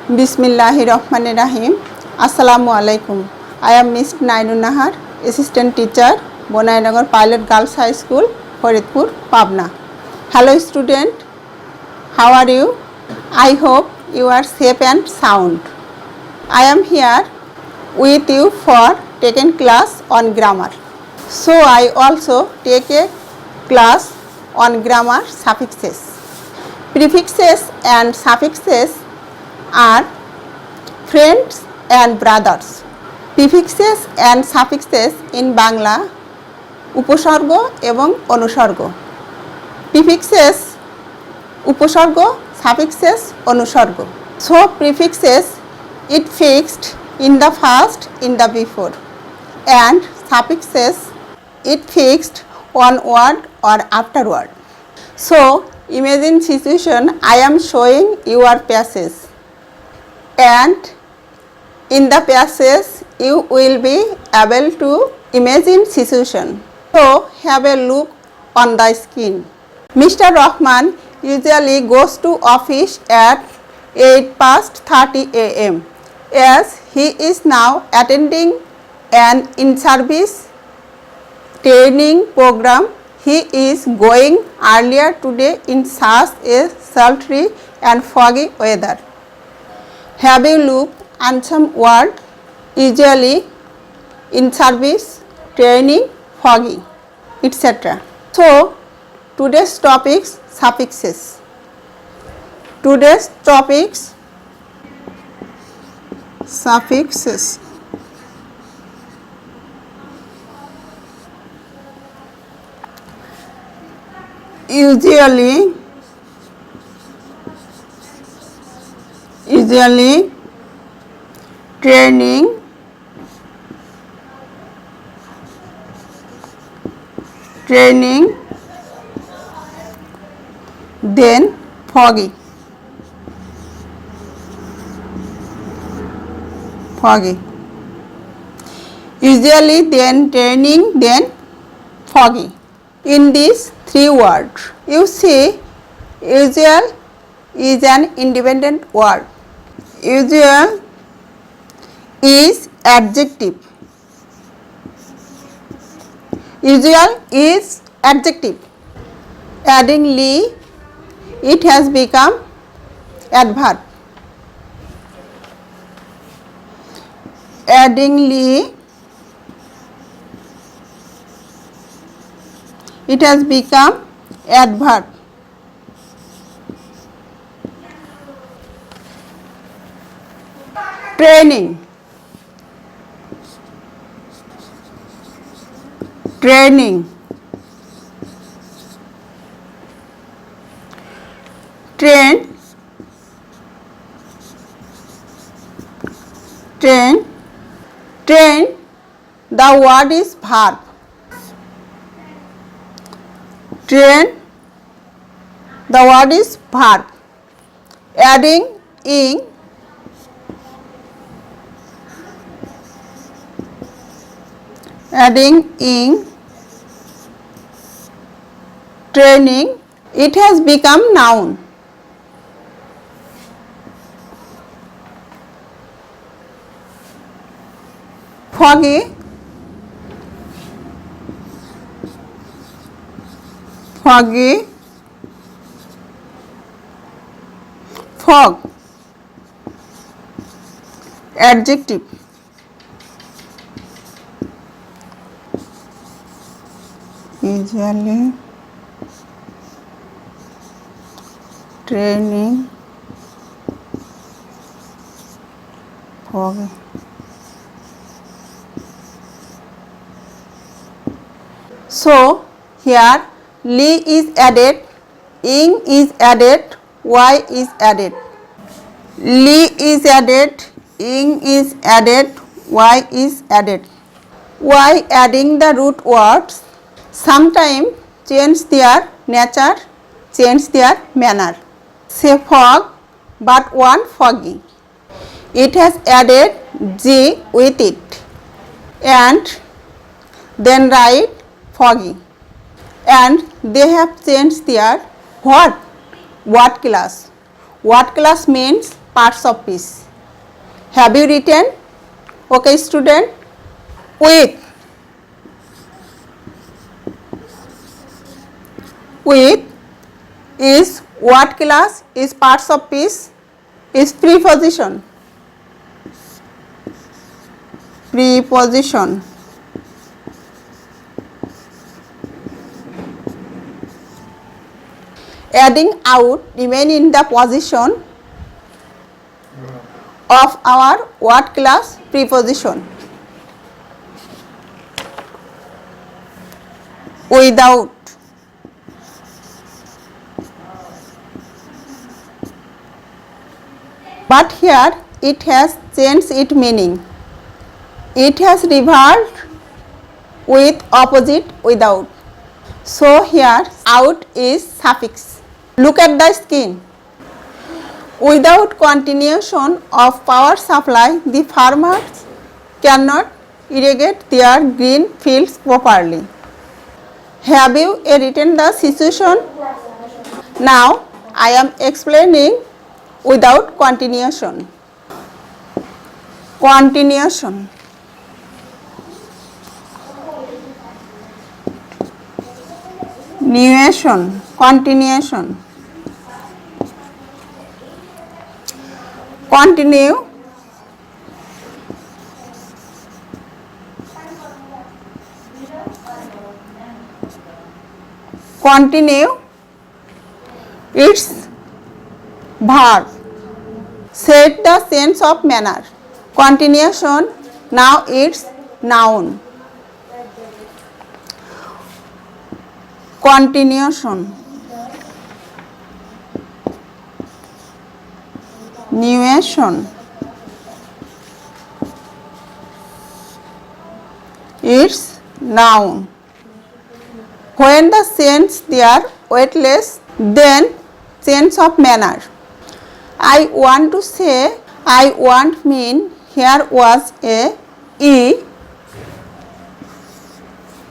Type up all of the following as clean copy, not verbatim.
Bismillahirrahmanirrahim. Assalamualaikum. I am Ms. Nainun Nahar, Assistant Teacher, Bonainagar Pilot Girls High School, Faridpur, Pabna. Hello student, how are you? I hope you are safe and sound. I am here with you for taking class on grammar. So I also take a class on grammar suffixes. Prefixes and suffixes are friends and brothers. Prefixes and suffixes in Bangla উপসর্গ এবং অনুসর্গ। Prefixes উপসর্গ, suffixes অনুসর্গ. So prefixes it fixed in the first in the before and suffixes it fixed on word or afterward. So imagine situation I am showing your passage and in the passage you will be able to imagine situation. So have a look on the screen. Mr. Rahman usually goes to office at 8:30 a.m. as he is now attending an in-service training program. He is going earlier today in such a sultry and foggy weather. Have you looked on some word usually in service, training, foggy, etc. So today's topics suffixes. Today's topics suffixes. Usually training, then foggy. Usually, then training, then foggy. In these three words, you see usual is an independent word. Usual is adjective. Usual is adjective. Adding ly, it has become adverb. Adding ly, it has become adverb. Training, training the word is verb. Train, the word is verb. Adding ing, training, it has become noun. Foggy, fog, adjective. Usually training, foggy. So here ly is added, ing is added, y is added. Ly is added, ing is added, y is added. Why adding the root words sometimes change their nature, change their manner. Say fog, but one foggy. It has added g with it and then write foggy, and they have changed their what class. What class means parts of speech. Have you written? Okay, student. With is what class? Is parts of speech? Is preposition. Preposition. Adding out remain in the position of our what class? Preposition. Without. But here it has changed its meaning. It has reversed with opposite without. So here out is suffix. Look at the skin. Without continuation of power supply, the farmers cannot irrigate their green fields properly. Have you written the situation? Now I am explaining without continuation. Continuation. Nuation. Continuation. Continue. Continue. Its verb. Set the sense of manner. Continuation. Now it's noun. Continuation. Nuation. It's noun. When the sense they are weightless, then sense of manner. I want to say, I want mean here was a E,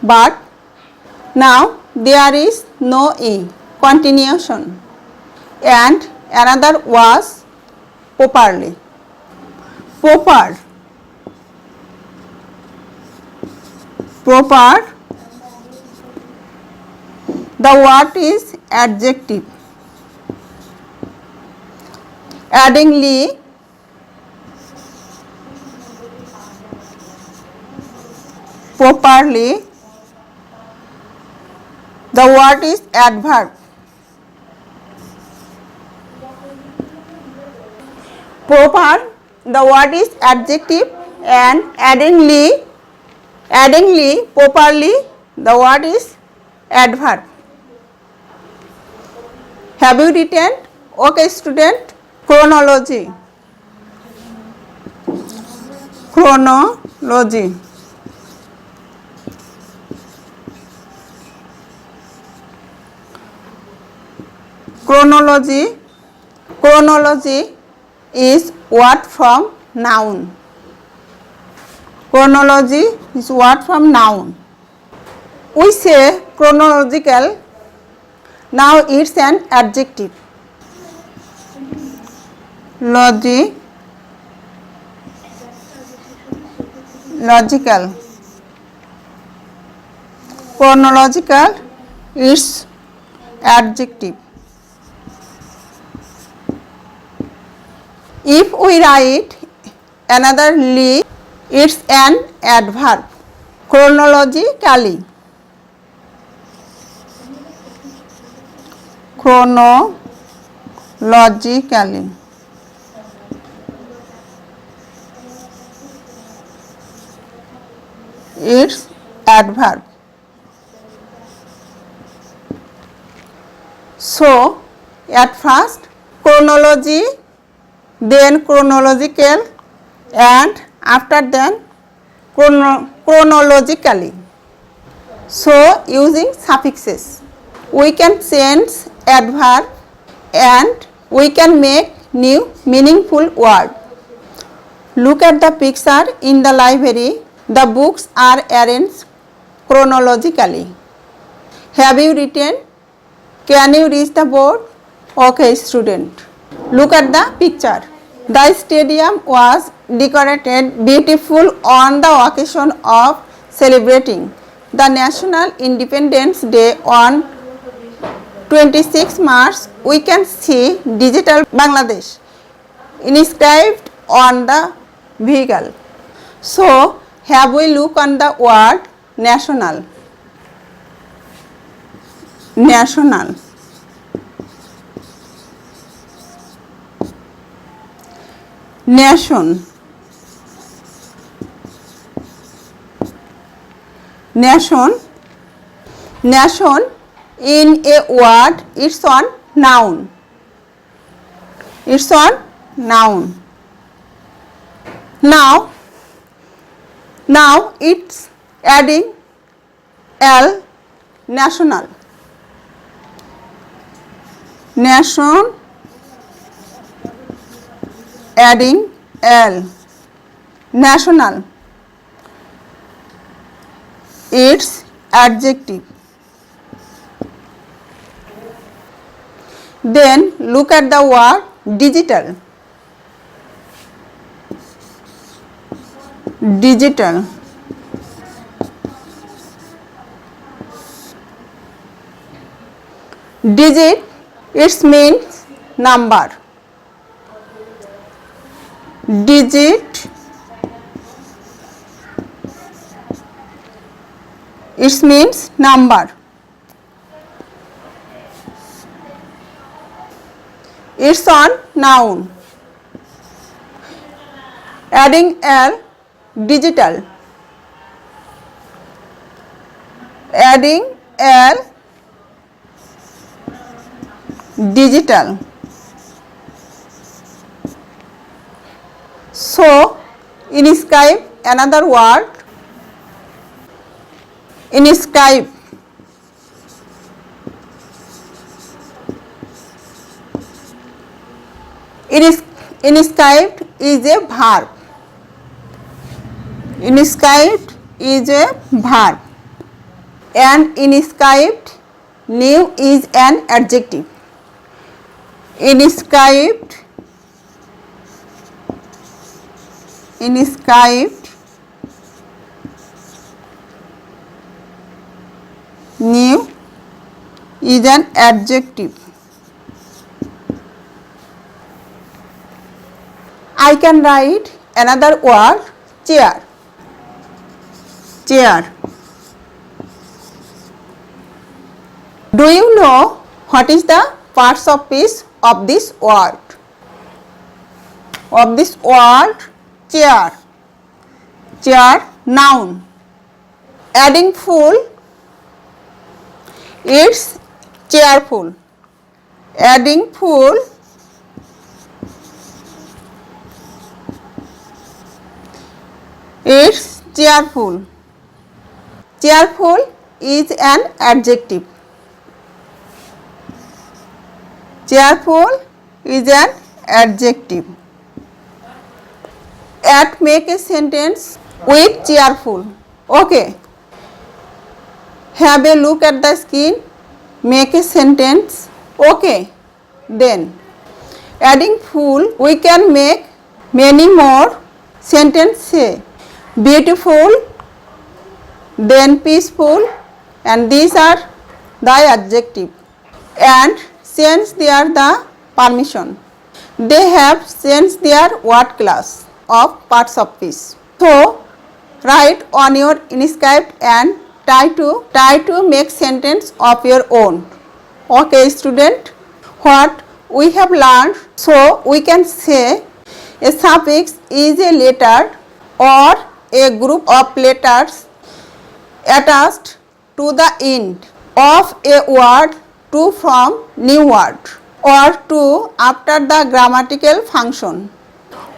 but now there is no E. Continuation. And another was properly. Proper. Proper. The word is adjective. Addingly. Properly. The word is adverb. Proper, the word is adjective, and addingly, properly, the word is adverb. Have you written? Okay, student. Chronology. Chronology. Chronology. Chronology is word from noun. Chronology is word from noun. We say chronological. Now it's an adjective. Logical. Chronological is adjective. If we write another ly, it's an adverb. Chronologically. Chronologically. It's adverb. So, at first chronology, then chronological, and after then chronologically. So, using suffixes, we can change adverb and we can make new meaningful word. Look at the picture in the library. The books are arranged chronologically. Have you written? Can you reach the board? Okay, student. Look at the picture. The stadium was decorated beautiful on the occasion of celebrating the National Independence Day on 26 March. We can see Digital Bangladesh inscribed on the vehicle. So, have we look on the word national? National. Nation. Nation. Nation in a word, it's on noun. It's on noun. Now it's adding L, national. Nation adding L, national. It's adjective. Then look at the word digital. Digital. Digit, it means number. Digit, it means number. It's on noun. Adding L, digital. Adding L, digital. So, inscribe another word. Inscribe. Inscribed is a verb. Inscribed is a verb. And inscribed, new is an adjective. Inscribed. Inscribed, new is an adjective. I can write another word, chair. Chair. Do you know what is the parts of speech of this word? Of this word, chair. Chair, noun. Adding full, it's cheerful. Adding full, it's cheerful. Cheerful is an adjective. Cheerful is an adjective. Make a sentence with cheerful. Okay. Have a look at the screen. Make a sentence. Okay. Then, adding full, we can make many more sentences. Beautiful, then peaceful, and these are the adjective. And since they are the permission, they have changed their word class of parts of speech. So, write on your inscribed and try to make sentence of your own. Okay, student, what we have learned, so we can say a suffix is a letter or a group of letters attached to the end of a word to form new word or to after the grammatical function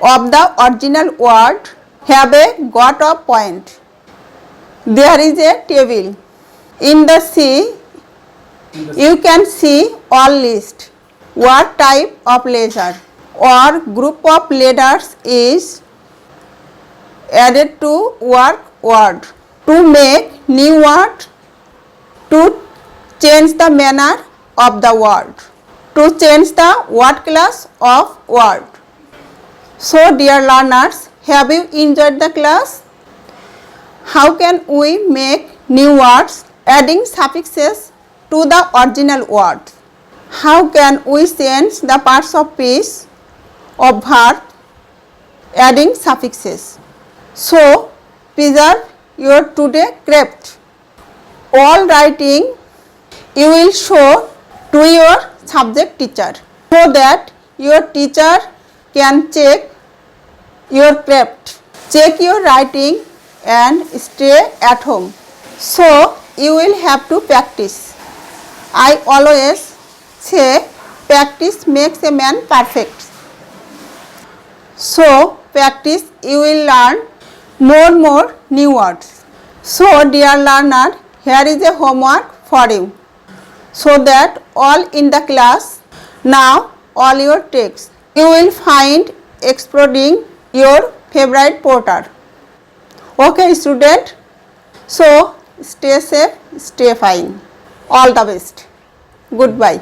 of the original word have a got a point. There is a table. In the C, you can see all list. What type of letter or group of letters is added to work word. To make new word, to change the manner of the word, to change the word class of word. So dear learners, have you enjoyed the class? How can we make new words adding suffixes to the original words? How can we change the parts of speech of verb adding suffixes? So preserve your today craft. All writing you will show to your subject teacher so that your teacher can check your craft, check your writing and stay at home. So you will have to practice. I always say practice makes a man perfect. So practice you will learn more new words. So dear learner, here is a homework for you so that all in the class now all your texts you will find exploding your favorite porter. Okay student, so stay safe, stay fine. All the best. Goodbye.